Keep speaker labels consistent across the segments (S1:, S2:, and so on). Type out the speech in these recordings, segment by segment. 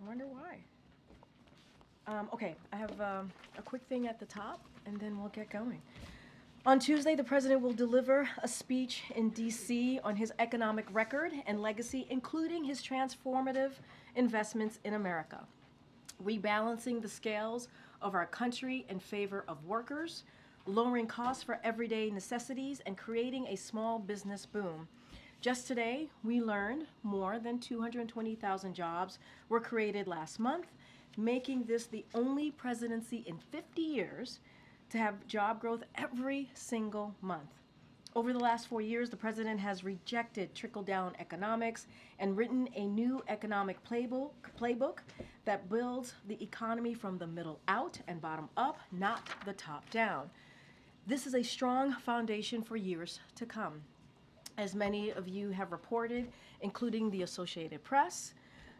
S1: wonder why. Okay, I have a quick thing at the top, and then we'll get going. On Tuesday, the president will deliver a speech in D.C. on his economic record and legacy, including his transformative investments in America, rebalancing the scales of our country in favor of workers, lowering costs for everyday necessities, and creating a small business boom. Just today, we learned more than 220,000 jobs were created last month, making this the only presidency in 50 years to have job growth every single month. Over the last 4 years, the president has rejected trickle-down economics and written a new economic playbook that builds the economy from the middle out and bottom up, not the top down. This is a strong foundation for years to come. As many of you have reported, including the Associated Press,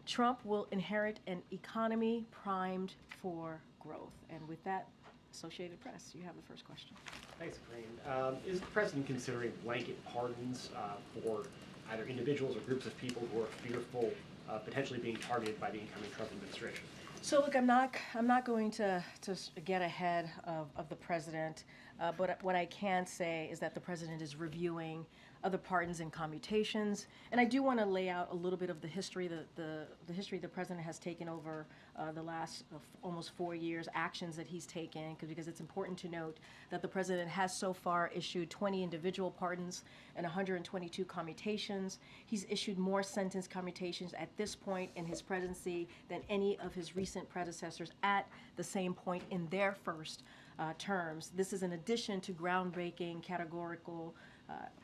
S1: Trump will inherit an economy primed for growth. And with that, Associated Press, you have the first question.
S2: Thanks, Karine. Is the president considering blanket pardons for either individuals or groups of people who are fearful of potentially being targeted by the incoming Trump administration?
S1: So look, I'm not going to get ahead of the president, but what I can say is that the president is reviewing other pardons and commutations, and I do want to lay out a little bit of the history. The history the president has taken over the last almost 4 years, actions that he's taken, because it's important to note that the president has so far issued 20 individual pardons and 122 commutations. He's issued more sentence commutations at this point in his presidency than any of his recent predecessors at the same point in their first terms. This is in addition to groundbreaking categorical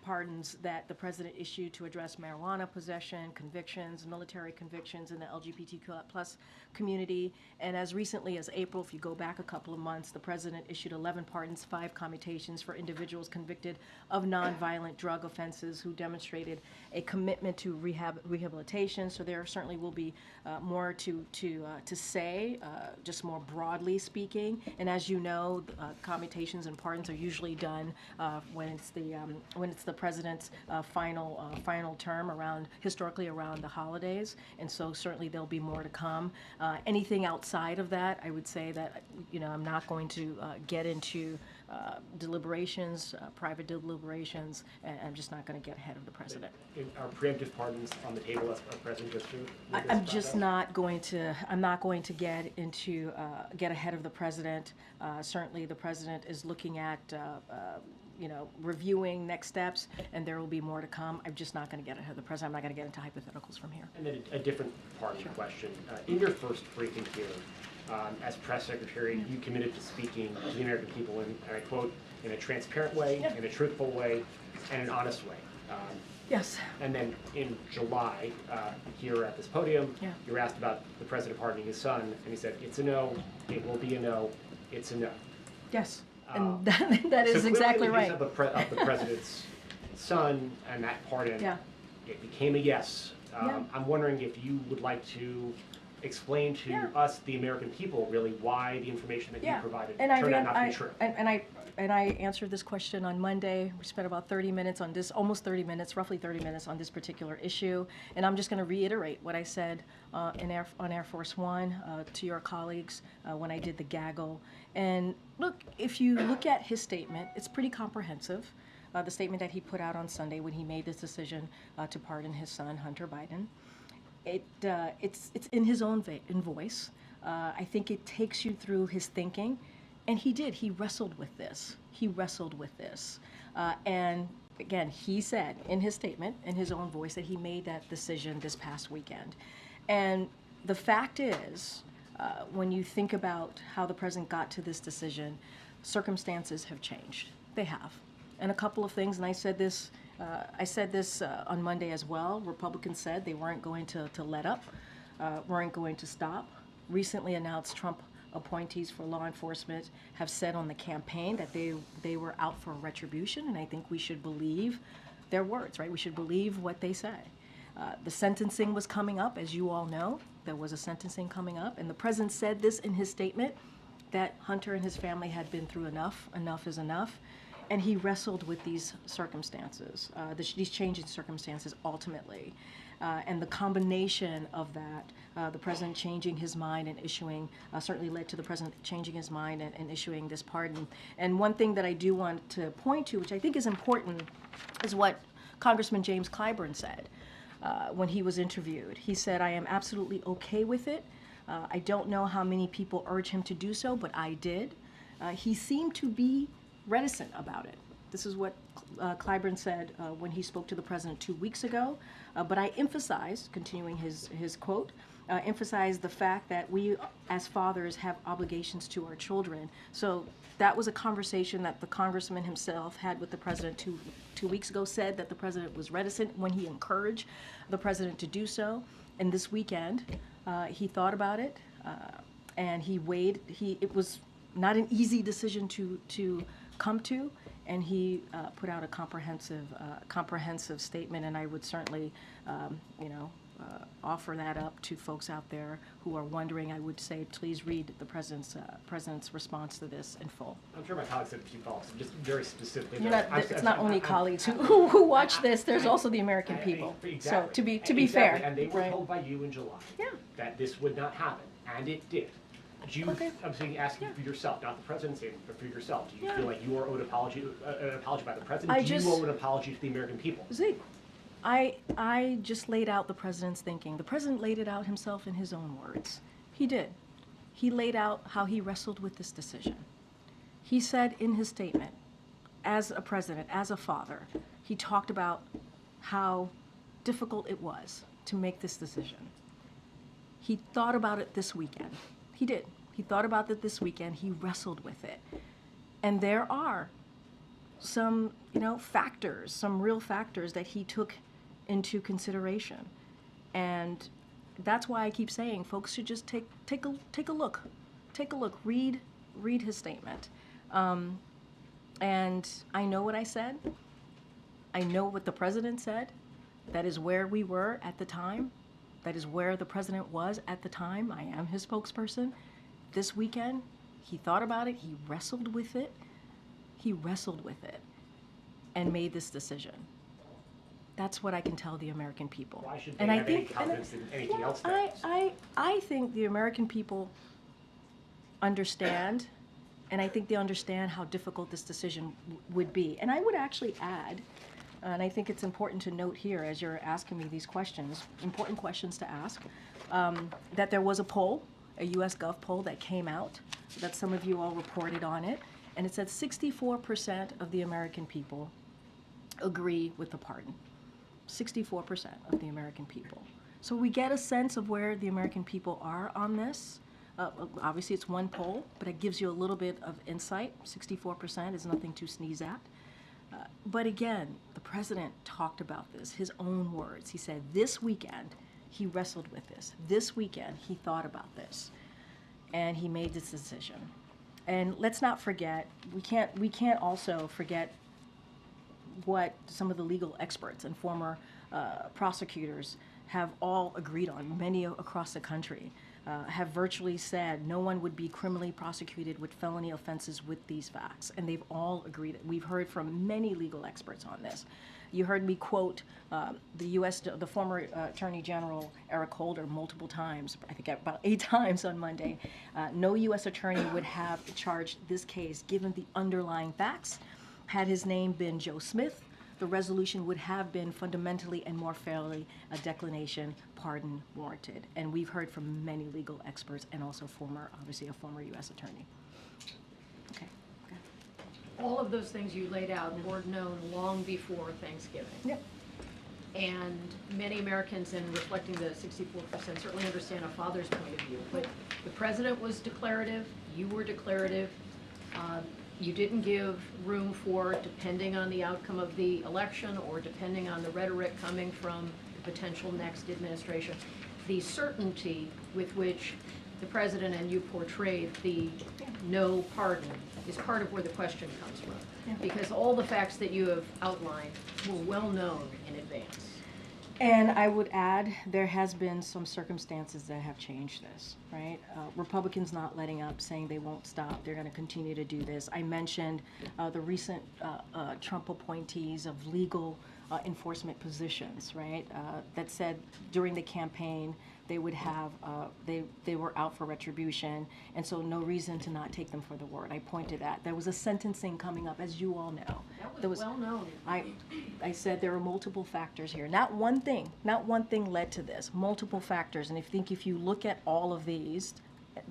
S1: pardons that the president issued to address marijuana possession, convictions, military convictions in the LGBTQ+ community. And as recently as April, if you go back a couple of months, the president issued 11 pardons, 5 commutations for individuals convicted of nonviolent drug offenses who demonstrated a commitment to rehabilitation. So there certainly will be more to say, just more broadly speaking. And as you know, commutations and pardons are usually done when it's the president's final term historically around the holidays, and so certainly there'll be more to come. Anything outside of that, I would say that I'm not going to get into deliberations, private deliberations, and I'm just not going to get ahead of the president.
S2: Are preemptive pardons on the table as our president goes through?
S1: I'm just not going to. I'm not going to get ahead of the president. Certainly, the president is looking at reviewing next steps, and there will be more to come. I'm just not going to get ahead of the president. I'm not going to get into hypotheticals from here.
S2: And then a different pardon question. In your first briefing here, as press secretary, you committed to speaking to the American people in, and I quote, in a transparent way, in a truthful way, and an honest way.
S1: Yes.
S2: And then in July, here at this podium, you were asked about the president pardoning his son, and he said, it's a no, it will be a no, it's a no.
S1: Yes. And that is exactly right.
S2: So clearly of the president's son and that pardon, it became a yes. I'm wondering if you would like to explain to us, the American people, really why the information that you provided turned out not to be true.
S1: And I answered this question on Monday. We spent about 30 minutes on this, almost 30 minutes, roughly 30 minutes on this particular issue. And I'm just going to reiterate what I said on Air Force One to your colleagues when I did the gaggle. And look, if you look at his statement, it's pretty comprehensive. The statement that he put out on Sunday when he made this decision to pardon his son, Hunter Biden. It's in his own voice. I think it takes you through his thinking, and he did. He wrestled with this. And again, he said in his statement, in his own voice, that he made that decision this past weekend. And the fact is, when you think about how the president got to this decision, circumstances have changed. They have. And a couple of things, and I said this on Monday as well. Republicans said they weren't going to let up, weren't going to stop. Recently announced Trump appointees for law enforcement have said on the campaign that they were out for retribution, and I think we should believe their words, right? We should believe what they say. The sentencing was coming up, as you all know. There was a sentencing coming up, and the president said this in his statement, that Hunter and his family had been through enough. Enough is enough. And he wrestled with these circumstances, these changing circumstances ultimately. And the combination of that, the president changing his mind and issuing, certainly led to the president changing his mind and issuing this pardon. And one thing that I do want to point to, which I think is important, is what Congressman James Clyburn said when he was interviewed. He said, "I am absolutely okay with it. I don't know how many people urge him to do so, but I did." He seemed to be reticent about it. This is what Clyburn said when he spoke to the president 2 weeks ago. But I emphasized, continuing his quote, emphasized the fact that we as fathers have obligations to our children. So that was a conversation that the congressman himself had with the president two weeks ago, said that the president was reticent when he encouraged the president to do so. And this weekend, he thought about it and he weighed, it was not an easy decision to come to, and he put out a comprehensive statement, and I would certainly, offer that up to folks out there who are wondering. I would say, please read the president's response to this in full.
S2: I'm sure my colleagues have a few thoughts, just very specifically.
S1: It's not only colleagues who watch this. There's also the American people.
S2: Exactly.
S1: So to be fair,
S2: and they were
S1: right?
S2: told by you in July that this would not happen, and it did. Do you, I'm saying, asking for yourself, not the president saying, but for yourself. Do you feel like you are owed an apology by the president? Do you owe an apology to the American people?
S1: Zeke, I just laid out the president's thinking. The president laid it out himself in his own words. He did. He laid out how he wrestled with this decision. He said in his statement, as a president, as a father, he talked about how difficult it was to make this decision. He thought about it this weekend. He did. He thought about it this weekend. He wrestled with it. And there are some, factors, some real factors that he took into consideration. And that's why I keep saying folks should just take a look. Take a look. Read his statement. And I know what I said. I know what the president said. That is where we were at the time. That is where the president was at the time. I am his spokesperson. This weekend, he thought about it. He wrestled with it. He wrestled with it and made this decision. That's what I can tell the American people.
S2: Why should they have any confidence in anything else?
S1: I think the American people understand, and I think they understand how difficult this decision would be. And I would actually add, and I think it's important to note here as you're asking me these questions, important questions to ask, that there was a poll, a US Gov poll that came out, that some of you all reported on it, and it said 64% of the American people agree with the pardon. 64% of the American people. So we get a sense of where the American people are on this. Obviously it's one poll, but it gives you a little bit of insight. 64% is nothing to sneeze at. But again, the president talked about this, his own words. He said this weekend he wrestled with this. This weekend he thought about this, and he made this decision. And let's not forget, we can't also forget what some of the legal experts and former prosecutors have all agreed on. Many across the country have virtually said no one would be criminally prosecuted with felony offenses with these facts, and they've all agreed. We've heard from many legal experts on this. You heard me quote the former Attorney General Eric Holder multiple times, I think about 8 times on Monday. No U.S. attorney would have charged this case given the underlying facts. Had his name been Joe Smith, the resolution would have been fundamentally and more fairly a declination, pardon warranted. And we've heard from many legal experts and also obviously a former U.S. attorney. Okay.
S3: All of those things you laid out were known long before Thanksgiving.
S1: Yep.
S3: And many Americans, in reflecting the 64%, certainly understand a father's point of view. But the president was declarative, you were declarative. You didn't give room for, depending on the outcome of the election or depending on the rhetoric coming from the potential next administration, the certainty with which the president and you portrayed the no pardon is part of where the question comes from. Yeah. Because all the facts that you have outlined were well known in advance.
S1: And I would add, there has been some circumstances that have changed this, right? Republicans not letting up, saying they won't stop, they're going to continue to do this. I mentioned the recent Trump appointees of legal enforcement positions, right? That said during the campaign they would have, they were out for retribution, and so no reason to not take them for the word. I pointed that. There was a sentencing coming up, as you all know.
S3: That was well known.
S1: I said there are multiple factors here. Not one thing led to this. Multiple factors, and if you look at all of these,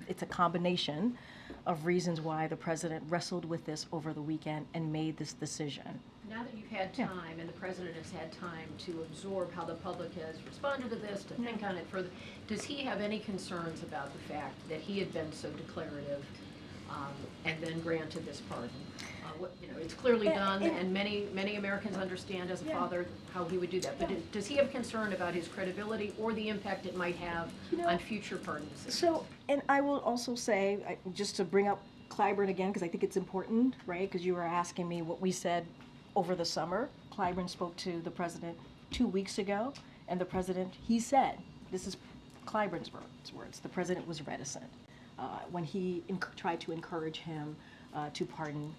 S1: it's a combination of reasons why the president wrestled with this over the weekend and made this decision.
S3: Now that you've had time, and the president has had time to absorb how the public has responded to this, to think on it further, does he have any concerns about the fact that he had been so declarative and then granted this pardon? It's clearly done, and many Americans understand as a father how he would do that. But does he have concern about his credibility or the impact it might have on future pardon decisions?
S1: So, and I will also say, just to bring up Clyburn again, because I think it's important, right? Because you were asking me what we said over the summer. Clyburn spoke to the president 2 weeks ago, and the president, he said, this is Clyburn's words, the president was reticent when he tried to encourage him to pardon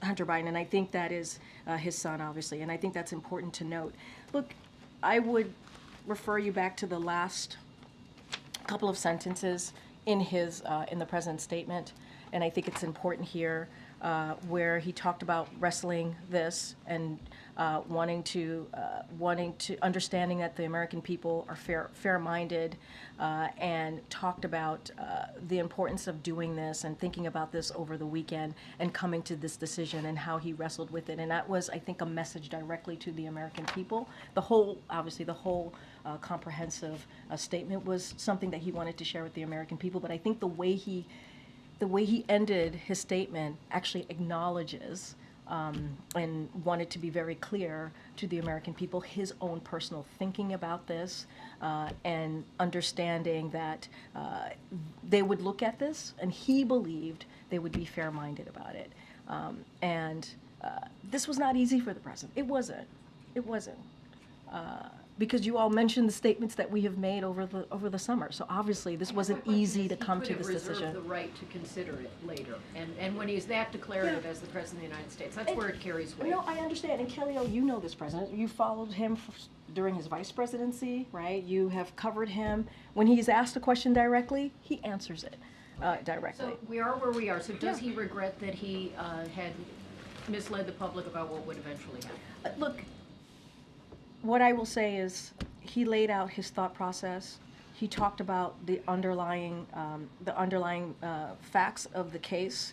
S1: Hunter Biden, and I think that is his son, obviously, and I think that's important to note. Look, I would refer you back to the last couple of sentences in the president's statement, and I think it's important here where he talked about wrestling this and wanting to understanding that the American people are fair-minded, and talked about the importance of doing this and thinking about this over the weekend and coming to this decision and how he wrestled with it. And that was, I think, a message directly to the American people. The whole comprehensive statement was something that he wanted to share with the American people. But I think the way he ended his statement actually acknowledges and wanted to be very clear to the American people his own personal thinking about this, and understanding that they would look at this, and he believed they would be fair-minded about it. And this was not easy for the president. It wasn't. Because you all mentioned the statements that we have made over the summer. So obviously this wasn't easy to come to this decision.
S3: He could have reserved the right to consider it later. And when he's that declarative as the President of the United States, that's where it carries weight.
S1: No, I understand. And Kelly, you know this president. You followed him during his vice presidency, right? You have covered him. When he's asked a question directly, he answers it directly.
S3: So we are where we are. So does he regret that he had misled the public about what would eventually happen?
S1: Look, what I will say is he laid out his thought process. He talked about the underlying facts of the case.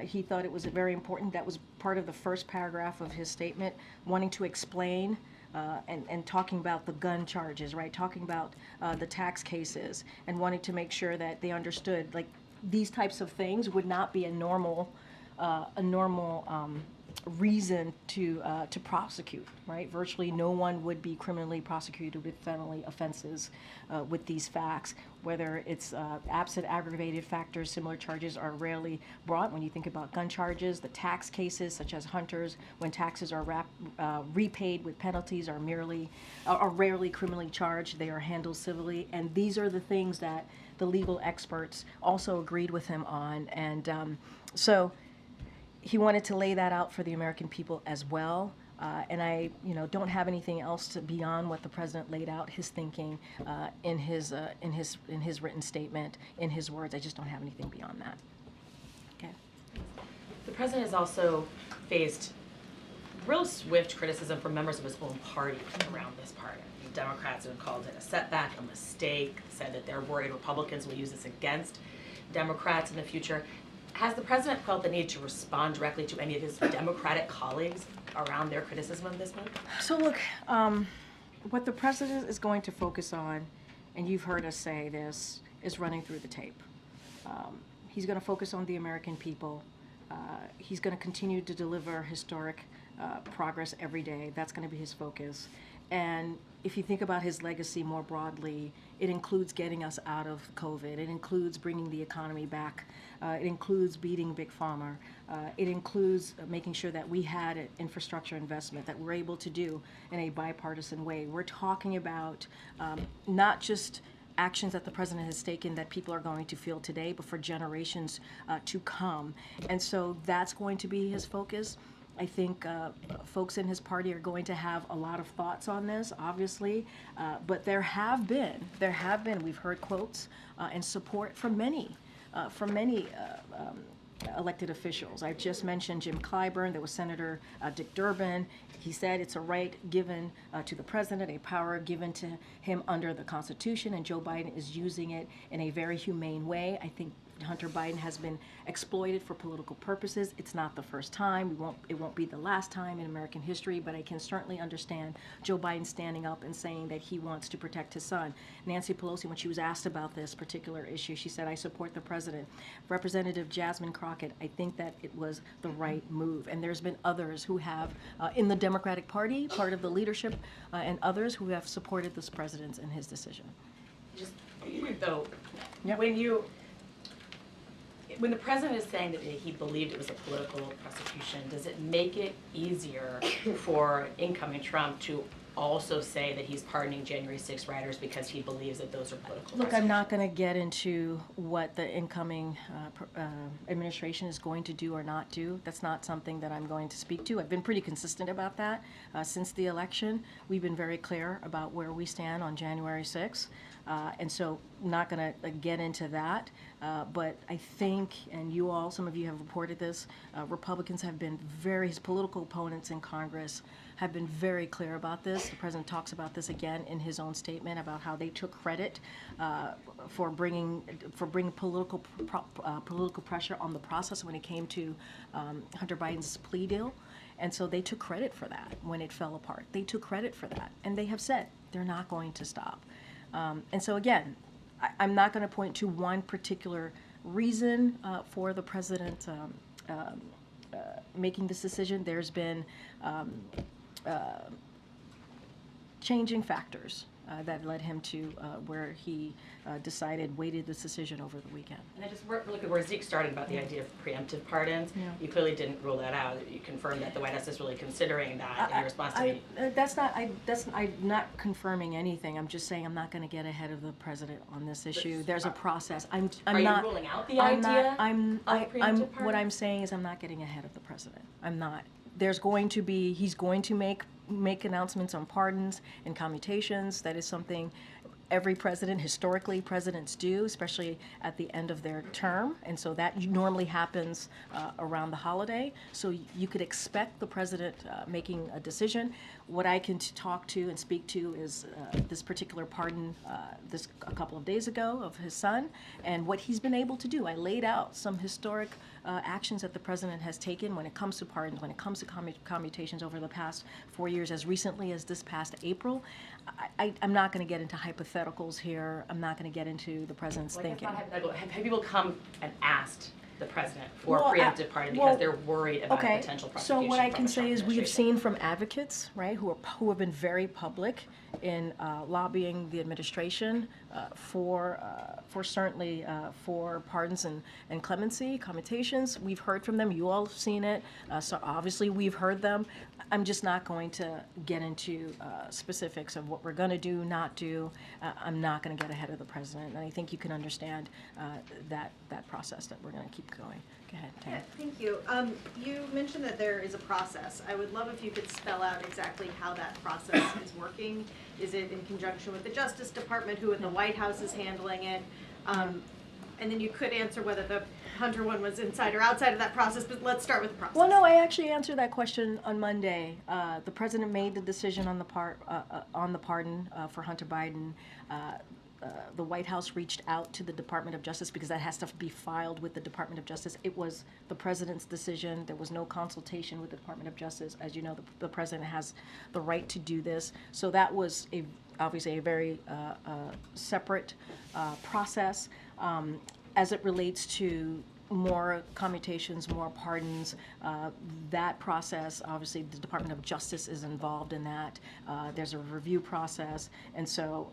S1: He thought it was very important. That was part of the first paragraph of his statement, wanting to explain and talking about the gun charges, right? Talking about the tax cases, and wanting to make sure that they understood, like, these types of things would not be a normal reason to prosecute, right? Virtually no one would be criminally prosecuted with felony offenses with these facts. Whether it's absent aggravated factors, similar charges are rarely brought. When you think about gun charges, the tax cases, such as Hunter's, when taxes are repaid with penalties, are rarely criminally charged. They are handled civilly, and these are the things that the legal experts also agreed with him on, and so he wanted to lay that out for the American people as well. And I, don't have anything else beyond what the president laid out, his thinking in his written statement, in his words. I just don't have anything beyond that. Okay.
S4: The president has also faced real swift criticism from members of his own party around this pardon. Democrats have called it a setback, a mistake, said that they're worried Republicans will use this against Democrats in the future. Has the president felt the need to respond directly to any of his Democratic colleagues around their criticism of this move?
S1: So look, what the president is going to focus on, and you've heard us say this, is running through the tape. He's going to focus on the American people. He's going to continue to deliver historic progress every day. That's going to be his focus. And if you think about his legacy more broadly, it includes getting us out of COVID. It includes bringing the economy back. It includes beating Big Pharma. It includes making sure that we had an infrastructure investment that we're able to do in a bipartisan way. We're talking about not just actions that the president has taken that people are going to feel today, but for generations to come. And so that's going to be his focus. I think folks in his party are going to have a lot of thoughts on this, obviously, but there have been, we've heard quotes and support from many elected officials. I just mentioned Jim Clyburn. There was Senator Dick Durbin. He said it's a right given to the president, a power given to him under the Constitution, and Joe Biden is using it in a very humane way. I think Hunter Biden has been exploited for political purposes. It's not the first time. It won't be the last time in American history, but I can certainly understand Joe Biden standing up and saying that he wants to protect his son. Nancy Pelosi, when she was asked about this particular issue, she said, "I support the president." Representative Jasmine Crockett, I think that it was the right move. And there's been others who have, in the Democratic Party, part of the leadership, and others who have supported this president and his decision.
S4: Just, though,
S1: Yep.
S4: when the president is saying that he believed it was a political prosecution, does it make it easier for incoming Trump to also say that he's pardoning January 6 rioters because he believes that those are political
S1: Look, I'm not going to get into what the incoming administration is going to do or not do. That's not something that I'm going to speak to. I've been pretty consistent about that since the election. We've been very clear about where we stand on January 6th. And so not going to get into that, but I think, and you all, some of you have reported this, Republicans have been his political opponents in Congress have been very clear about this. The president talks about this again in his own statement about how they took credit for bringing political pressure on the process when it came to Hunter Biden's plea deal. And so they took credit for that when it fell apart. They took credit for that, and they have said they're not going to stop. And so again, I'm not going to point to one particular reason for the president making this decision. There's been changing factors that led him to where he weighted this decision over the weekend.
S4: And I just look at where Zeke started about the idea of preemptive pardons.
S1: Yeah.
S4: You clearly didn't rule that out. You confirmed that the White House is really considering that in response to me.
S1: I'm not confirming anything. I'm just saying I'm not going to get ahead of the president on this issue. There's a process. I'm
S4: Are
S1: not
S4: you ruling out the idea of preemptive
S1: what
S4: pardons?
S1: I'm saying is I'm not getting ahead of the president. I'm not. He's going to make announcements on pardons and commutations. That is something every president, historically, presidents do, especially at the end of their term. And so that normally happens around the holiday. So you could expect the president making a decision. What I can talk to and speak to is this particular pardon a couple of days ago of his son and what he's been able to do. I laid out some historic actions that the president has taken when it comes to pardons, when it comes to commutations over the past 4 years, as recently as this past April. I'm not going to get into hypotheticals here. I'm not going to get into the president's thinking.
S4: Have people come and asked the president for a preemptive pardon because they're worried about potential prosecution?
S1: So what I
S4: from
S1: can
S4: the Trump
S1: say is we have
S4: administration?
S1: seen from advocates, right, who have been very public in lobbying the administration for certainly for pardons and clemency, commutations. We've heard from them. You all have seen it. So obviously we've heard them. I'm just not going to get into specifics of what we're going to do, not do. I'm not going to get ahead of the president, and I think you can understand that process that we're going to keep going. Go ahead, Tam.
S5: Yeah, thank you. You mentioned that there is a process. I would love if you could spell out exactly how that process is working. Is it in conjunction with the Justice Department, who in the White House is handling it? And then you could answer whether the Hunter one was inside or outside of that process, but let's start with the process.
S1: Well, no, I actually answered that question on Monday. The president made the decision on the pardon for Hunter Biden. The White House reached out to the Department of Justice because that has to be filed with the Department of Justice. It was the president's decision. There was no consultation with the Department of Justice. As you know, the president has the right to do this. So that was obviously a very separate process. As it relates to more commutations, more pardons, that process, obviously the Department of Justice is involved in that. There's a review process, and so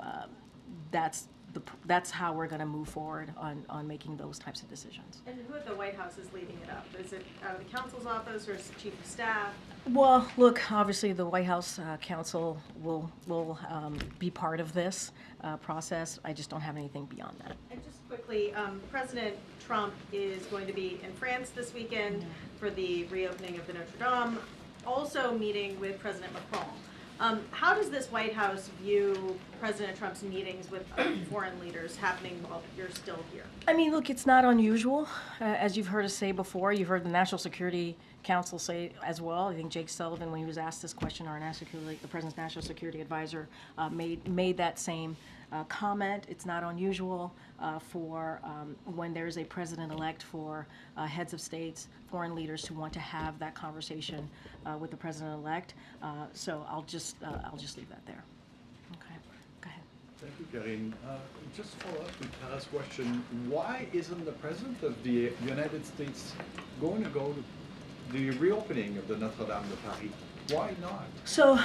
S1: that's that's how we're going to move forward on making those types of decisions.
S5: And who at the White House is leading it up? Is it out of the counsel's office or is it chief of staff?
S1: Well, look, obviously the White House counsel will be part of this process. I just don't have anything beyond that.
S5: And just quickly, President Trump is going to be in France this weekend for the reopening of the Notre Dame, also meeting with President Macron. How does this White House view President Trump's meetings with foreign leaders happening while you're still here?
S1: I mean, look, it's not unusual. As you've heard us say before, you've heard the National Security Council say as well. I think Jake Sullivan, when he was asked this question, the President's National Security Advisor, made that same comment. It's not unusual for when there's a president-elect for heads of states, foreign leaders to want to have that conversation with the president-elect. So I'll just leave that there. Okay, go ahead.
S6: Thank you, Karine. Just follow up with Tara's question. Why isn't the President of the United States going to go to the reopening of the Notre Dame de Paris? Why not?
S1: So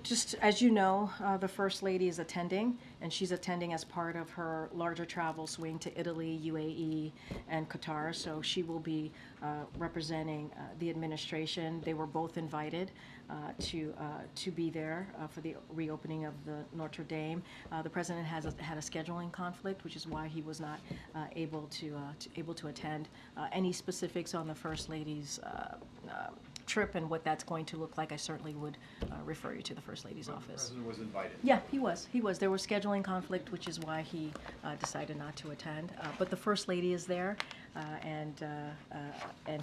S1: just as you know, the First Lady is attending, and she's attending as part of her larger travel swing to Italy, UAE, and Qatar. So she will be representing the administration. They were both invited to be there for the reopening of the Notre Dame. The president had a scheduling conflict, which is why he was not able to attend. Any specifics on the First Lady's trip and what that's going to look like, I certainly would refer you to the First Lady's office.
S6: The President was invited.
S1: Yeah, he was. There was scheduling conflict, which is why he decided not to attend. But the First Lady is there, and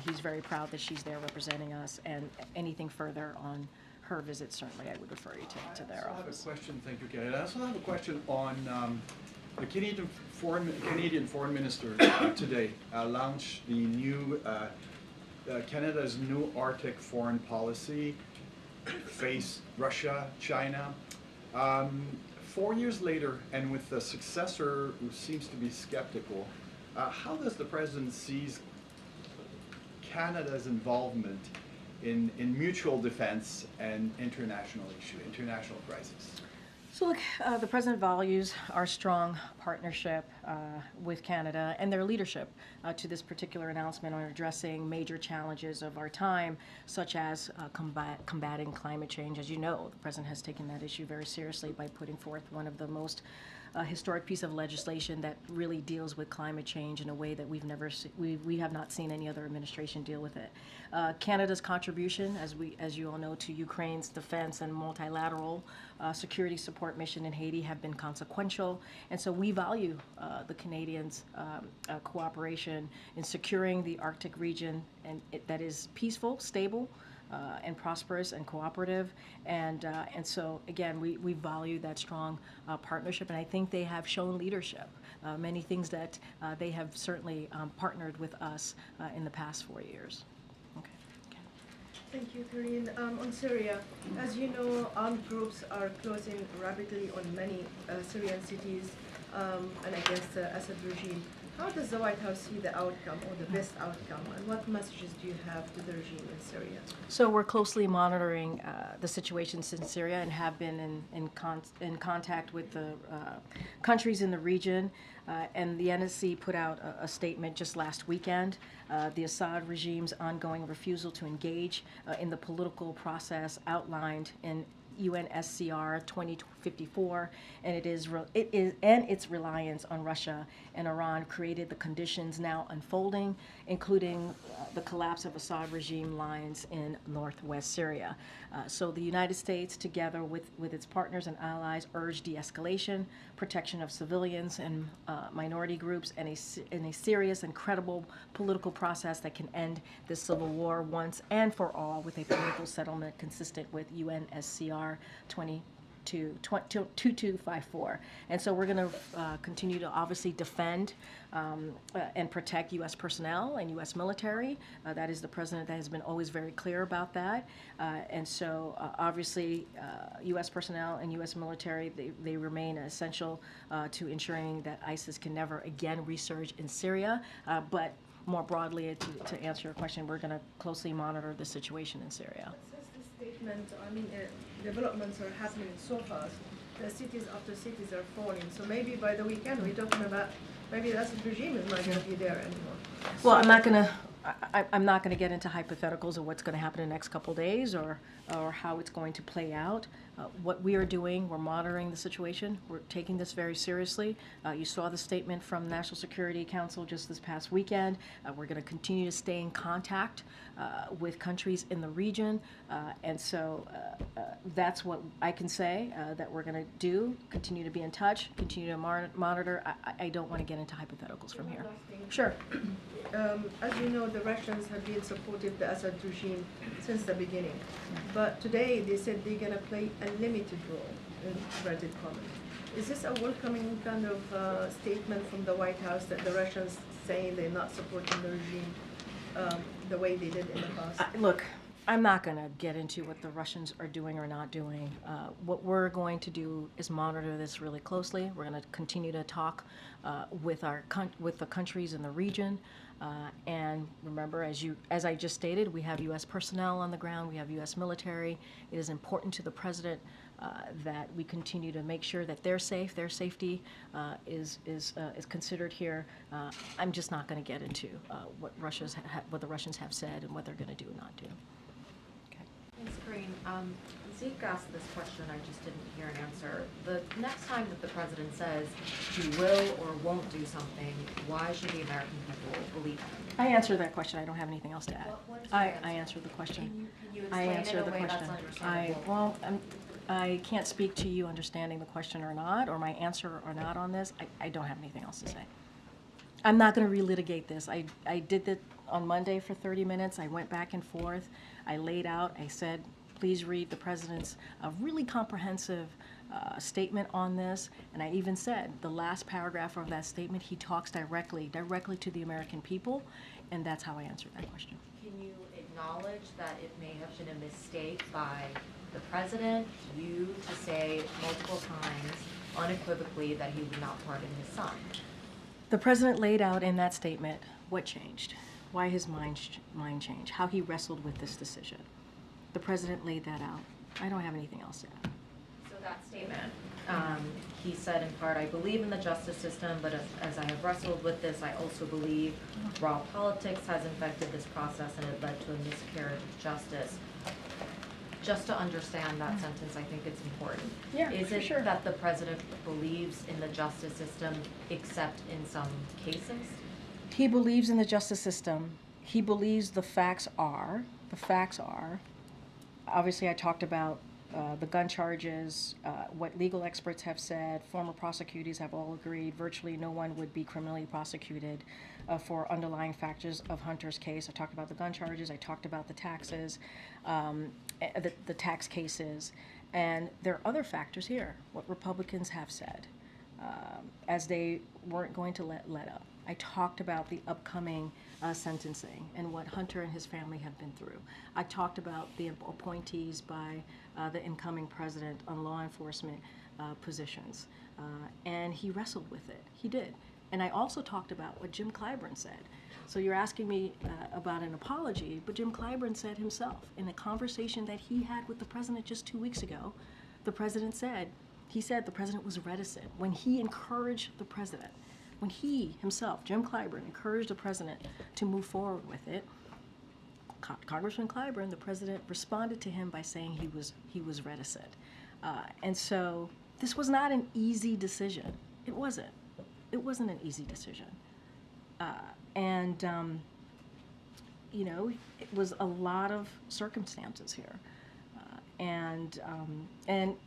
S1: he's very proud that she's there representing us. And anything further on her visit, certainly I would refer you to their office.
S6: I have a question. Thank you, Karine. I also have a question on the Canadian Foreign Minister today launched the new Canada's new Arctic foreign policy, face Russia, China. 4 years later, and with a successor who seems to be skeptical, how does the President see Canada's involvement in mutual defense and international crisis?
S1: So look, the President values our strong partnership with Canada and their leadership to this particular announcement on addressing major challenges of our time, such as combating climate change. As you know, the President has taken that issue very seriously by putting forth one of the most historic piece of legislation that really deals with climate change in a way that we have not seen any other administration deal with it. Canada's contribution, as you all know, to Ukraine's defense and multilateral security support mission in Haiti have been consequential, and so we value the Canadians' cooperation in securing the Arctic region and that is peaceful, stable, and prosperous and cooperative, and so again we value that strong partnership, and I think they have shown leadership. Many things that they have certainly partnered with us in the past 4 years. Okay.
S7: Thank you, Karine. On Syria, as you know, armed groups are closing rapidly on many Syrian cities and against the Assad regime. How does the White House see the outcome or the best outcome, and what messages do you have to the regime in Syria?
S1: So we're closely monitoring the situations in Syria and have been in contact with the countries in the region. And the NSC put out a statement just last weekend. The Assad regime's ongoing refusal to engage in the political process outlined in UNSCR 2054, and its reliance on Russia and Iran created the conditions now unfolding, including the collapse of Assad regime lines in northwest Syria. So the United States, together with its partners and allies, urged de-escalation, protection of civilians and minority groups, and a serious and credible political process that can end this civil war once and for all with a political settlement consistent with UNSCR 2254. And so we're going to continue to obviously defend and protect U.S. personnel and U.S. military. That is the president that has been always very clear about that. And so obviously U.S. personnel and U.S. military, they remain essential to ensuring that ISIS can never again resurge in Syria. But more broadly, to answer your question, we're going to closely monitor the situation in Syria.
S7: Since the statement, developments are happening so fast. the cities after cities are falling. So maybe by the weekend, we're talking about maybe the Assad regime is not going to be there anymore.
S1: Well,
S7: So-
S1: I'm not gonna get into hypotheticals of what's gonna happen in the next couple days or how it's going to play out. What we are doing, we're monitoring the situation. We're taking this very seriously. You saw the statement from the National Security Council just this past weekend. We're gonna continue to stay in contact with countries in the region. And so that's what I can say that we're gonna do, continue to be in touch, continue to monitor. I don't wanna get into hypotheticals from here. Sure.
S7: As you know, the Russians have been supporting the Assad regime since the beginning. But today they said they're going to play a limited role in inverted commas. Is this a welcoming kind of statement from the White House that the Russians saying they're not supporting the regime the way they did in the past?
S1: Look, I'm not going to get into what the Russians are doing or not doing. What we're going to do is monitor this really closely. We're going to continue to talk with the countries in the region. And remember, as I just stated, we have U.S. personnel on the ground. We have U.S. military. It is important to the president that we continue to make sure that they're safe. Their safety is considered here. I'm just not going to get into what the Russians have said and what they're going to do and not do.
S8: Thanks, Karine. Zeke asked this question, I just didn't hear an answer. The next time that the president says he will or won't do something, why should the American people believe him?
S1: I answered that question. I don't have anything else to add.
S8: What is your
S1: I
S8: answer?
S1: answered the question.
S8: Can you
S1: I
S8: explain it in
S1: answered
S8: a
S1: the
S8: way
S1: question.
S8: that's understandable?
S1: I can't speak to you understanding the question or not, or my answer or not on this. I don't have anything else to say. I'm not going to relitigate this. I did that on Monday for 30 minutes. I went back and forth. I laid out. I said, please read the president's really comprehensive statement on this. And I even said the last paragraph of that statement, he talks directly to the American people. And that's how I answered that question.
S8: Can you acknowledge that it may have been a mistake by the president, you, to say multiple times unequivocally that he would not pardon his son?
S1: The president laid out in that statement what changed, why his mind changed, how he wrestled with this decision. The president laid that out. I don't have anything else to add.
S8: So that statement, he said in part, I believe in the justice system, but as I have wrestled with this, I also believe raw politics has infected this process and it led to a miscarriage of justice. Just to understand that sentence, I think it's important.
S1: Yeah,
S8: Is
S1: for
S8: it
S1: sure.
S8: that the president believes in the justice system except in some cases?
S1: He believes in the justice system. He believes the facts are, obviously I talked about the gun charges, what legal experts have said, former prosecutors have all agreed virtually no one would be criminally prosecuted for underlying factors of Hunter's case. I talked about the gun charges, I talked about the taxes, the tax cases, and there are other factors here, what Republicans have said, as they weren't going to let up. I talked about the upcoming sentencing and what Hunter and his family have been through. I talked about the appointees by the incoming president on law enforcement positions, and he wrestled with it. He did. And I also talked about what Jim Clyburn said. So you're asking me about an apology, but Jim Clyburn said himself in a conversation that he had with the president just 2 weeks ago, the president said, the president was reticent when he encouraged the president. When he himself, Jim Clyburn, encouraged the president to move forward with it, Congressman Clyburn, the president, responded to him by saying he was reticent. And so this was not an easy decision. It wasn't. It wasn't an easy decision. You know, it was a lot of circumstances here. And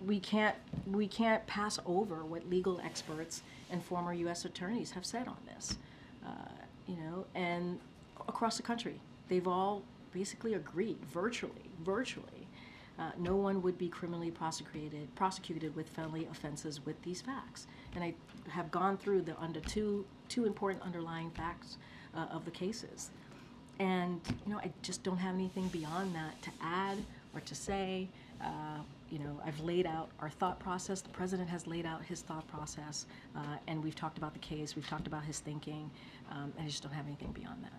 S1: we can't pass over what legal experts and former U.S. attorneys have said on this, you know, and across the country, they've all basically agreed virtually, no one would be criminally prosecuted with felony offenses with these facts. And I have gone through the two important underlying facts of the cases, and you know, I just don't have anything beyond that to add or to say. You know, I've laid out our thought process. The president has laid out his thought process, and we've talked about the case. We've talked about his thinking, and I just don't have anything beyond that.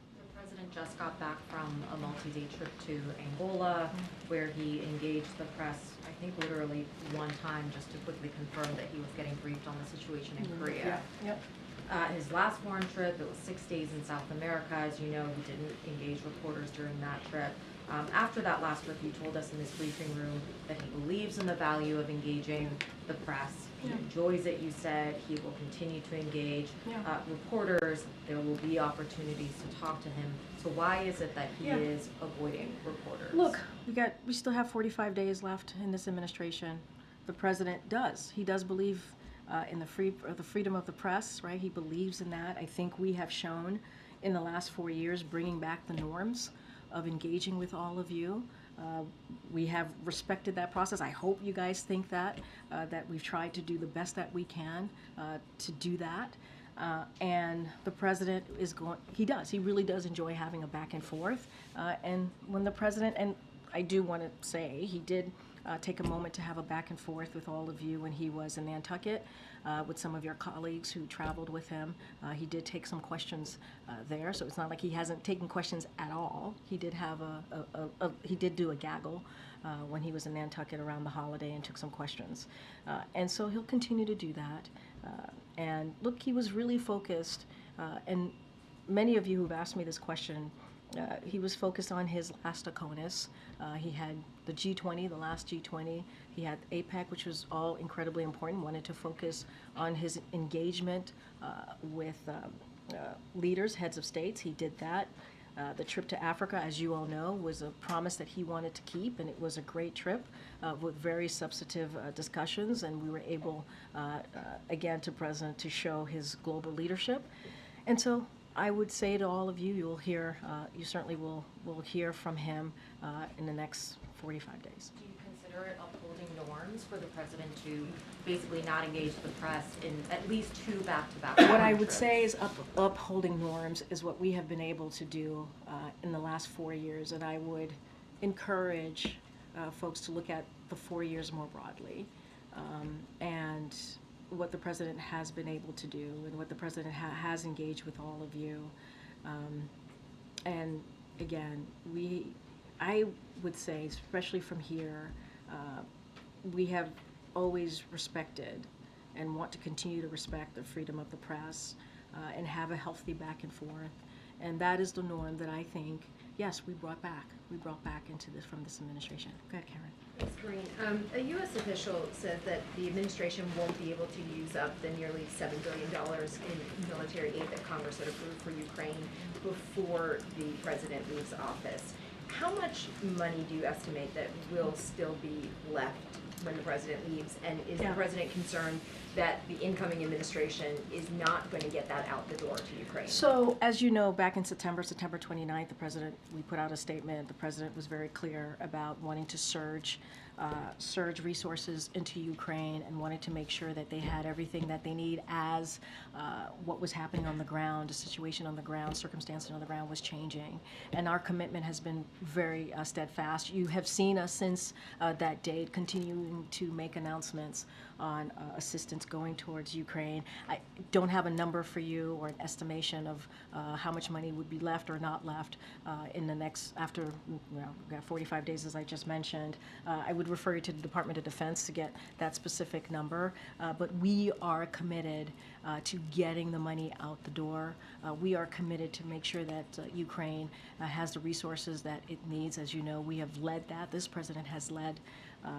S8: The president just got back from a multi-day trip to Angola, where he engaged the press, I think literally one time, just to quickly confirm that he was getting briefed on the situation in Korea.
S1: Yep.
S8: His last foreign trip, it was 6 days in South America. As you know, he didn't engage reporters during that trip. After that last trip, he told us in this briefing room that he believes in the value of engaging the press. He enjoys it, you said. He will continue to engage reporters. There will be opportunities to talk to him. So why is it that he is avoiding reporters?
S1: Look, we still have 45 days left in this administration. The president does. He does believe in the freedom of the press, right? He believes in that. I think we have shown in the last 4 years bringing back the norms of engaging with all of you. We have respected that process. I hope you guys think that we've tried to do the best that we can to do that. And the president he really does enjoy having a back and forth. And when the president, and I do want to say, he did take a moment to have a back and forth with all of you when he was in Nantucket with some of your colleagues who traveled with him. He did take some questions there, so it's not like he hasn't taken questions at all. He did have he did do a gaggle when he was in Nantucket around the holiday and took some questions. And so he'll continue to do that. And look, he was really focused, and many of you who've asked me this question, he was focused on his last ACONUS. He had the G20, the last G20. He had APEC, which was all incredibly important, wanted to focus on his engagement with leaders, heads of states. He did that. The trip to Africa, as you all know, was a promise that he wanted to keep, and it was a great trip with very substantive discussions, and we were able, again, to show his global leadership. And so I would say to all of you, you certainly will hear from him in the next 45 days.
S8: Do you consider it upholding norms for the president to basically not engage the press in at least 2 back-to-back
S1: What I would
S8: trips?
S1: say is upholding norms is what we have been able to do in the last 4 years, and I would encourage folks to look at the 4 years more broadly, and what the president has been able to do and what the president has engaged with all of you. And again, I would say, especially from here, we have always respected and want to continue to respect the freedom of the press and have a healthy back and forth. And that is the norm that I think, yes, we brought back into this from this administration. Go ahead, Karen.
S9: Thanks, Karine. A U.S. official says that the administration won't be able to use up the nearly $7 billion in military aid that Congress had approved for Ukraine before the president leaves office. How much money do you estimate that will still be left when the president leaves? And is the president concerned that the incoming administration is not going to get that out the door to Ukraine?
S1: So, as you know, back in September 29th, we put out a statement. The president was very clear about wanting to surge resources into Ukraine and wanted to make sure that they had everything that they need as what was happening on the ground, the situation on the ground, circumstances on the ground was changing. And our commitment has been very steadfast. You have seen us since that date continuing to make announcements on assistance going towards Ukraine. I don't have a number for you or an estimation of how much money would be left or not left in the next, after we've got 45 days, as I just mentioned. I would refer you to the Department of Defense to get that specific number, but we are committed to getting the money out the door. We are committed to make sure that Ukraine has the resources that it needs. As you know, we have led that. This president has led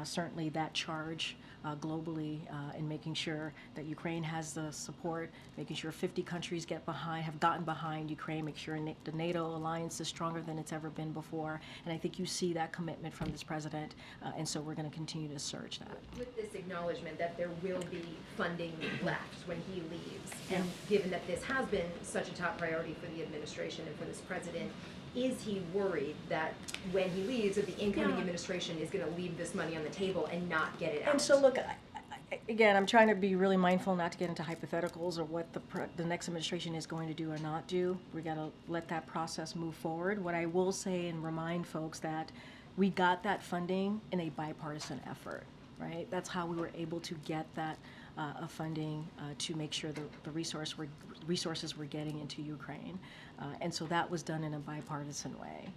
S1: certainly that charge globally in making sure that Ukraine has the support, making sure 50 countries have gotten behind Ukraine, make sure the NATO alliance is stronger than it's ever been before. And I think you see that commitment from this president, and so we're going to continue to surge that.
S9: With this acknowledgement that there will be funding left when he leaves, and given that this has been such a top priority for the administration and for this president, is he worried that when he leaves, that the incoming administration is going to leave this money on the table and not get it out?
S1: And so, look, again, I'm trying to be really mindful not to get into hypotheticals or what the next administration is going to do or not do. We got to let that process move forward. What I will say and remind folks that we got that funding in a bipartisan effort, right? That's how we were able to get that of funding to make sure the resources were getting into Ukraine. And so that was done in a bipartisan way.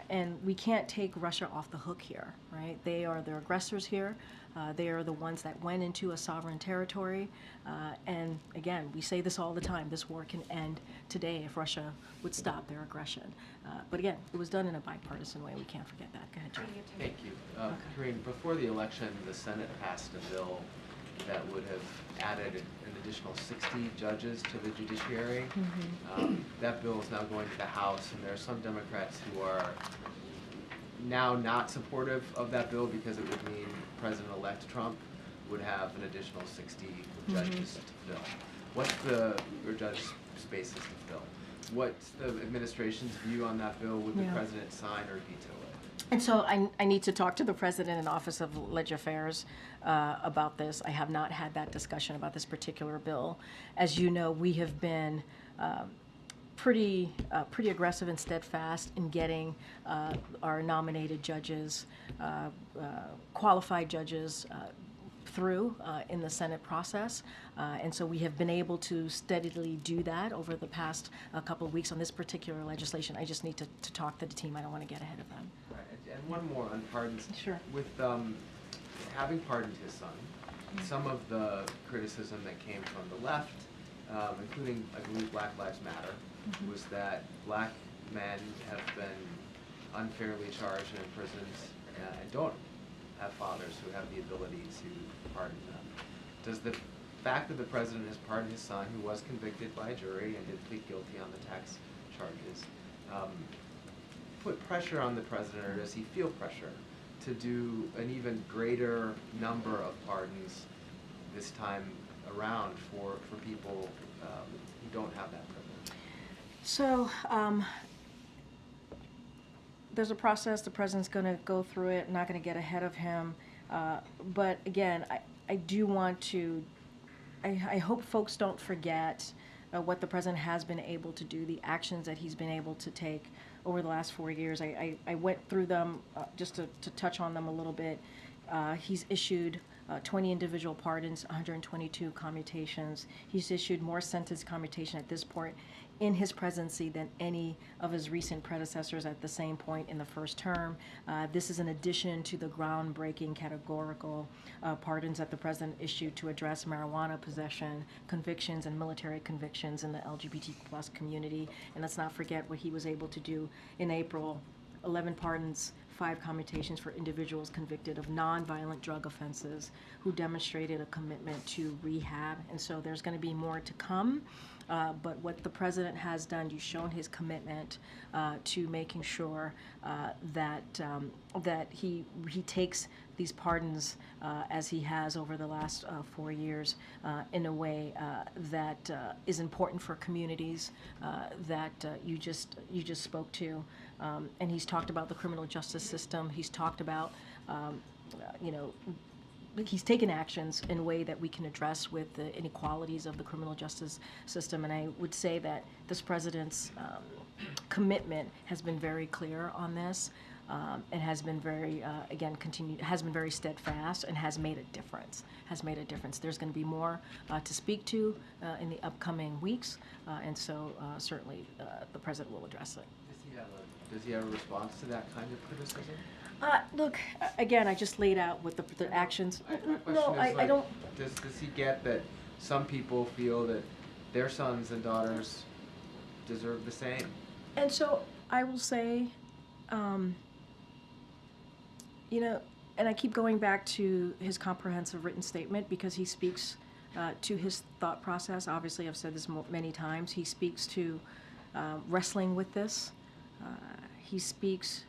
S1: And we can't take Russia off the hook here, right? They are the aggressors here. They are the ones that went into a sovereign territory. And again, we say this all the time, this war can end today if Russia would stop their aggression. But again, it was done in a bipartisan way. We can't forget that. Go ahead, Jeff.
S10: Thank you. Karine, before the election, the Senate passed a bill that would have added an additional 60 judges to the judiciary. That bill is now going to the House, and there are some Democrats who are now not supportive of that bill because it would mean President-elect Trump would have an additional 60 judges to fill. What's or judge spaces to fill? What's the administration's view on that bill? Would the president sign or veto it?
S1: And so I need to talk to the president and Office of Leg Affairs about this. I have not had that discussion about this particular bill. As you know, we have been pretty aggressive and steadfast in getting our nominated judges, qualified judges, through in the Senate process. And so we have been able to steadily do that over the past couple of weeks on this particular legislation. I just need to talk to the team. I don't want to get ahead of them.
S10: Right. And one more on pardons.
S1: Sure.
S10: With having pardoned his son, some of the criticism that came from the left, including, I believe, Black Lives Matter, was that black men have been unfairly charged and imprisoned and don't have fathers who have the ability to pardon them. Does the fact that the president has pardoned his son, who was convicted by a jury and did plead guilty on the tax charges, put pressure on the president, or does he feel pressure to do an even greater number of pardons this time around for people who don't have that privilege?
S1: So there's a process. The president's going to go through it. I'm not going to get ahead of him. But again, I do want to, I hope folks don't forget what the president has been able to do, the actions that he's been able to take over the last 4 years. I went through them just to touch on them a little bit. He's issued 20 individual pardons, 122 commutations. He's issued more sentence commutation at this point in his presidency than any of his recent predecessors at the same point in the first term. This is in addition to the groundbreaking categorical pardons that the president issued to address marijuana possession, convictions, and military convictions in the LGBT plus community. And let's not forget what he was able to do in April. 11 pardons, 5 commutations for individuals convicted of nonviolent drug offenses who demonstrated a commitment to rehab. And so there's going to be more to come. But what the president has done, you've shown his commitment to making sure that he takes these pardons as he has over the last 4 years in a way that is important for communities that you just spoke to. And he's talked about the criminal justice system. He's talked about he's taken actions in a way that we can address with the inequalities of the criminal justice system. And I would say that this president's commitment has been very clear on this, and has been very, has been very steadfast and has made a difference. There's going to be more to speak to in the upcoming weeks, and so certainly the president will address it.
S10: Does he have a response to that kind of criticism?
S1: Look, again, I just laid out what the actions. I don't.
S10: Does he get that some people feel that their sons and daughters deserve the same?
S1: And so I will say, and I keep going back to his comprehensive written statement because he speaks to his thought process. Obviously, I've said this many times. He speaks to wrestling with this. He speaks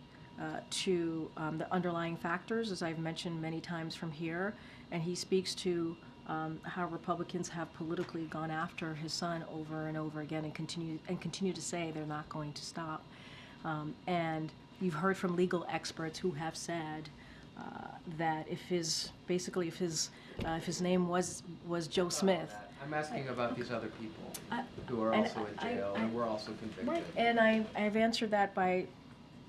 S1: to the underlying factors, as I've mentioned many times from here, and he speaks to how Republicans have politically gone after his son over and over again and continue to say they're not going to stop. And you've heard from legal experts who have said that if his name was Joe Smith.
S10: I'm asking about these other people who are also in jail and were also convicted.
S1: Right, and I've answered that by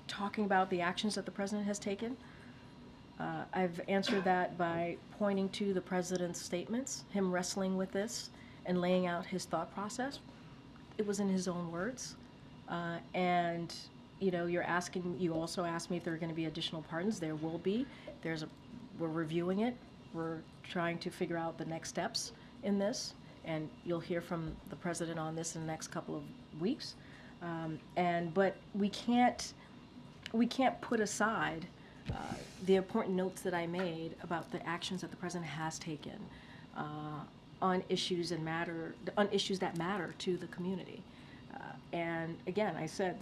S1: talking about the actions that the president has taken. I've answered that by pointing to the president's statements, him wrestling with this and laying out his thought process. It was in his own words. And, you know, you also asked me if there are going to be additional pardons. There will be. We're reviewing it. We're trying to figure out the next steps in this. And you'll hear from the president on this in the next couple of weeks. But we can't put aside the important notes that I made about the actions that the president has taken on issues that matter to the community. And again, I said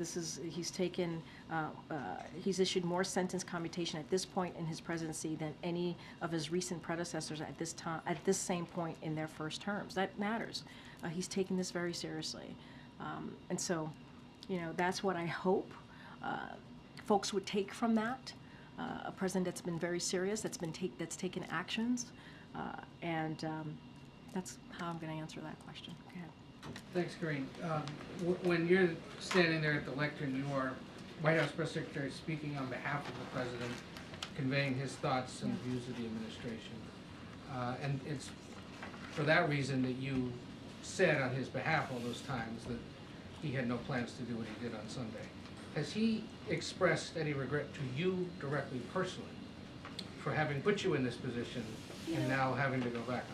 S1: he's issued more sentence commutation at this point in his presidency than any of his recent predecessors at this same point in their first terms. That matters. He's taken this very seriously. And so, you know, that's what I hope folks would take from that. A president that's been very serious, that's taken actions, and that's how I'm going to answer that question. Go ahead.
S11: Thanks, Karine. When you're standing there at the lectern, you are White House Press Secretary speaking on behalf of the president, conveying his thoughts and views of the administration. And it's for that reason that you said on his behalf all those times that he had no plans to do what he did on Sunday. Has he expressed any regret to you directly, personally, for having put you in this position and now having to go back?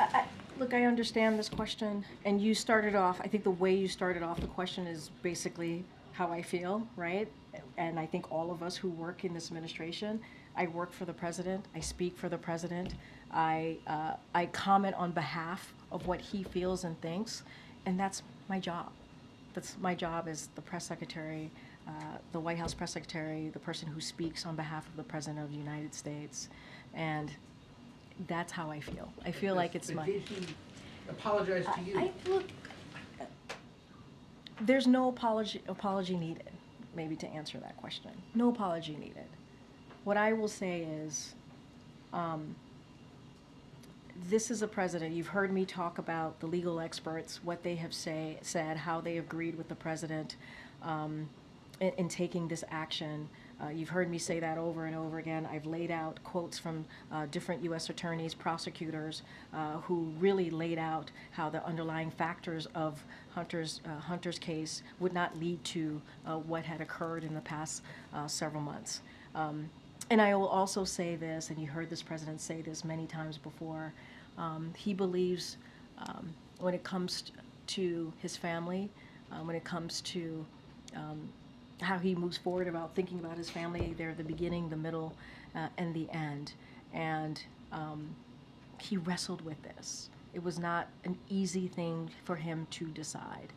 S1: Look, I understand this question, and you started off, I think the way you started off the question is basically how I feel, right? And I think all of us who work in this administration, I work for the president, I speak for the president, I comment on behalf of what he feels and thinks, and that's my job. That's my job as the press secretary, the White House press secretary, the person who speaks on behalf of the President of the United States, and that's how I feel. I feel like it's my...
S11: Did he apologize to you?
S1: Look, there's no apology needed, maybe, to answer that question. No apology needed. What I will say is, this is a president. You've heard me talk about the legal experts, what they have said, how they agreed with the president in taking this action. You've heard me say that over and over again. I've laid out quotes from different U.S. attorneys, prosecutors, who really laid out how the underlying factors of Hunter's case would not lead to what had occurred in the past several months. And I will also say this, and you heard this president say this many times before, he believes when it comes to his family, when it comes to how he moves forward about thinking about his family, they're the beginning, the middle, and the end. And he wrestled with this. It was not an easy thing for him to decide.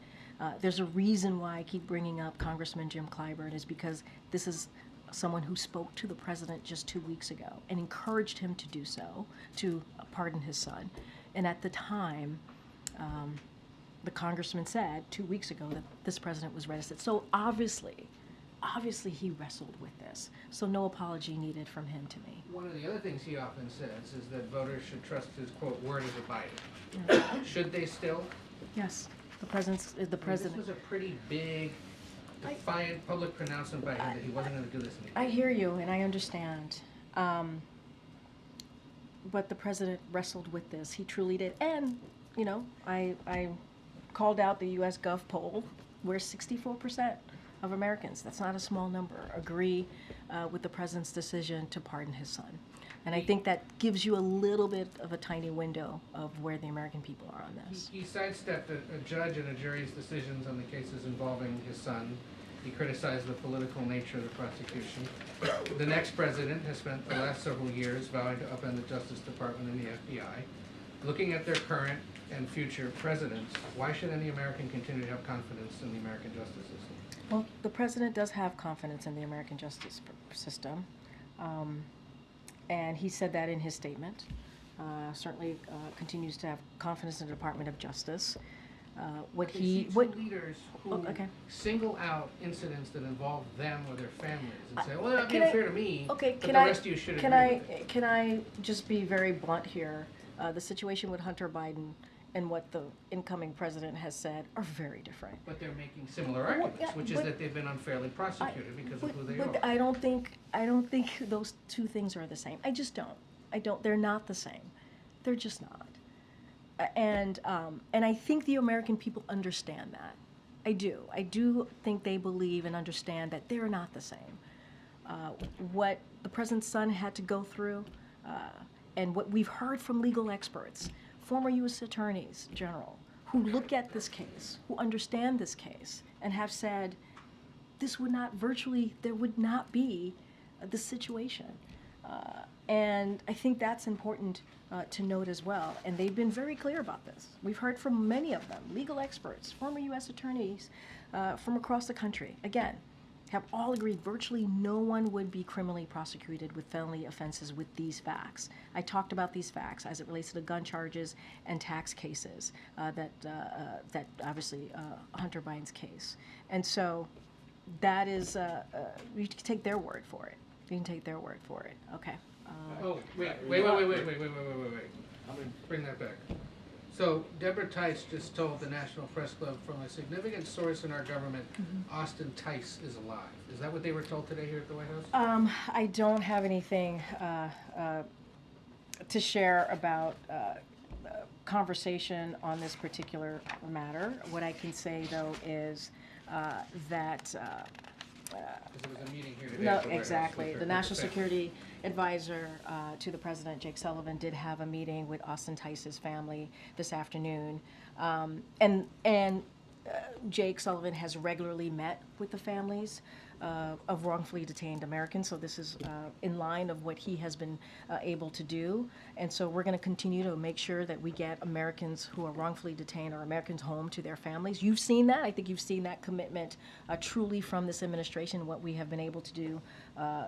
S1: There's a reason why I keep bringing up Congressman Jim Clyburn, is because this is someone who spoke to the president just 2 weeks ago and encouraged him to do so, to pardon his son. And at the time, the congressman said 2 weeks ago that this president was reticent. So obviously he wrestled with this. So no apology needed from him to me.
S11: One of the other things he often says is that voters should trust his, quote, word as a Biden. Yeah. Should they still?
S1: Yes, the president.
S11: This was a pretty big, defiant public pronouncement by him that he wasn't going to do this anymore.
S1: I hear you, and I understand. But the president wrestled with this. He truly did. And, you know, I called out the U.S. Gov poll, where 64% of Americans, that's not a small number, agree with the president's decision to pardon his son. And I think that gives you a little bit of a tiny window of where the American people are on this.
S11: He sidestepped a judge and a jury's decisions on the cases involving his son. He criticized the political nature of the prosecution. The next president has spent the last several years vowing to upend the Justice Department and the FBI. Looking at their current and future presidents, why should any American continue to have confidence in the American justice system?
S1: Well, the president does have confidence in the American justice system, and he said that in his statement. Certainly continues to have confidence in the Department of Justice.
S11: Leaders who single out incidents that involve them or their families and say, well, that'd be unfair to me, but the rest of you should agree with it.
S1: Can I just be very blunt here? The situation with Hunter Biden and what the incoming president has said are very different.
S11: But they're making similar arguments,
S1: yeah,
S11: which is
S1: but-
S11: that they've been unfairly prosecuted because of who they
S1: But
S11: are.
S1: I don't think those two things are the same. I just don't. They're not the same. They're just not. And I think the American people understand that. I do. I do think they believe and understand that they're not the same. What the president's son had to go through, and what we've heard from legal experts, former U.S. attorneys general, who look at this case, who understand this case, and have said, there would not be this situation. And I think that's important to note as well. And they've been very clear about this. We've heard from many of them, legal experts, former U.S. attorneys from across the country, again, have all agreed virtually no one would be criminally prosecuted with felony offenses with these facts. I talked about these facts as it relates to the gun charges and tax cases that obviously Hunter Biden's case. And so that is, you can take their word for it. You can take their word for it. Okay.
S11: Oh, wait. Bring that back. So Deborah Tice just told the National Press Club from a significant source in our government, Austin Tice is alive. Is that what they were told today here at the White House?
S1: I don't have anything to share about conversation on this particular matter. What I can say, though, is that
S11: Because there was a meeting here today.
S1: no,
S11: at the White House
S1: exactly.
S11: with
S1: The
S11: their
S1: National
S11: defense.
S1: Security Advisor to the President, Jake Sullivan, did have a meeting with Austin Tice's family this afternoon. And Jake Sullivan has regularly met with the families of wrongfully detained Americans, so this is in line of what he has been able to do. And so we're going to continue to make sure that we get Americans who are wrongfully detained or Americans home to their families. You've seen that. I think you've seen that commitment truly from this administration, what we have been able to do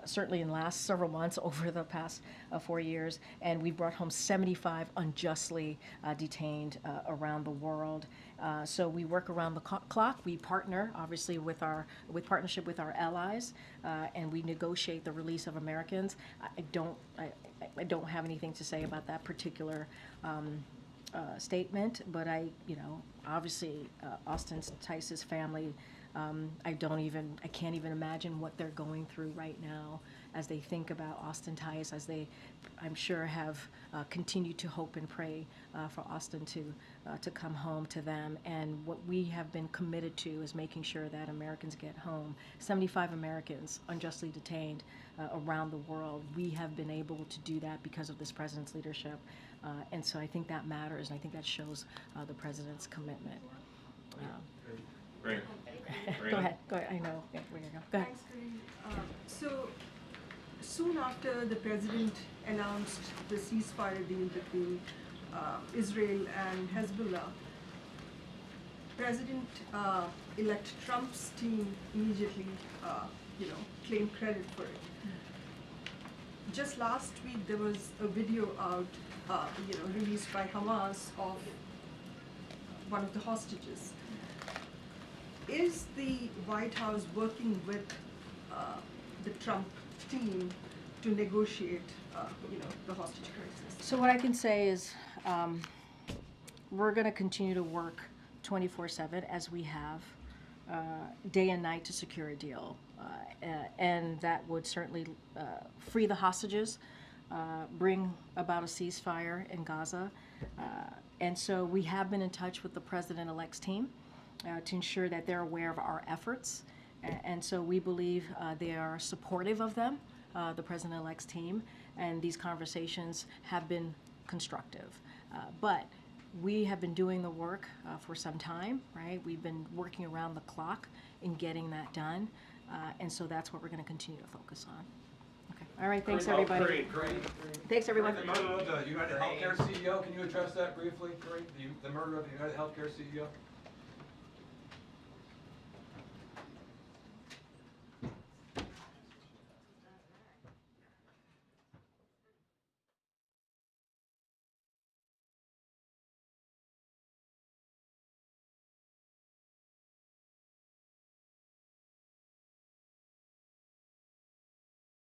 S1: certainly in the last several months over the past 4 years. And we've brought home 75 unjustly detained around the world. So we work around the clock. We partner, obviously, with partnership with our allies, and we negotiate the release of Americans. I don't have anything to say about that particular statement, but obviously, Austin Tice's family. I can't even imagine what they're going through right now as they think about Austin Tice, as they, I'm sure, have continued to hope and pray for Austin to come home to them. And what we have been committed to is making sure that Americans get home. 75 Americans unjustly detained around the world. We have been able to do that because of this president's leadership. And so I think that matters, and I think that shows the president's commitment.
S12: Great.
S1: Go ahead. I know. Yeah, where you go. Go ahead.
S13: Thanks, Karine. So soon after the president announced the ceasefire deal between Israel and Hezbollah, President-elect Trump's team immediately, claimed credit for it. Just last week, there was a video out, released by Hamas of one of the hostages. Is the White House working with the Trump team to negotiate, the hostage crisis?
S1: So what I can say is we're going to continue to work 24/7 as we have, day and night, to secure a deal. And that would certainly free the hostages, bring about a ceasefire in Gaza. And so we have been in touch with the president-elect's team to ensure that they're aware of our efforts. And so we believe they are supportive of them, the president-elect's team, and these conversations have been constructive. But we have been doing the work for some time, right? We've been working around the clock in getting that done. And so that's what we're going to continue to focus on. Okay. All right. Thanks, everybody.
S12: Thanks, everyone.
S14: The murder of the United Healthcare CEO, can you address that briefly, Karine? The murder of the United Healthcare CEO?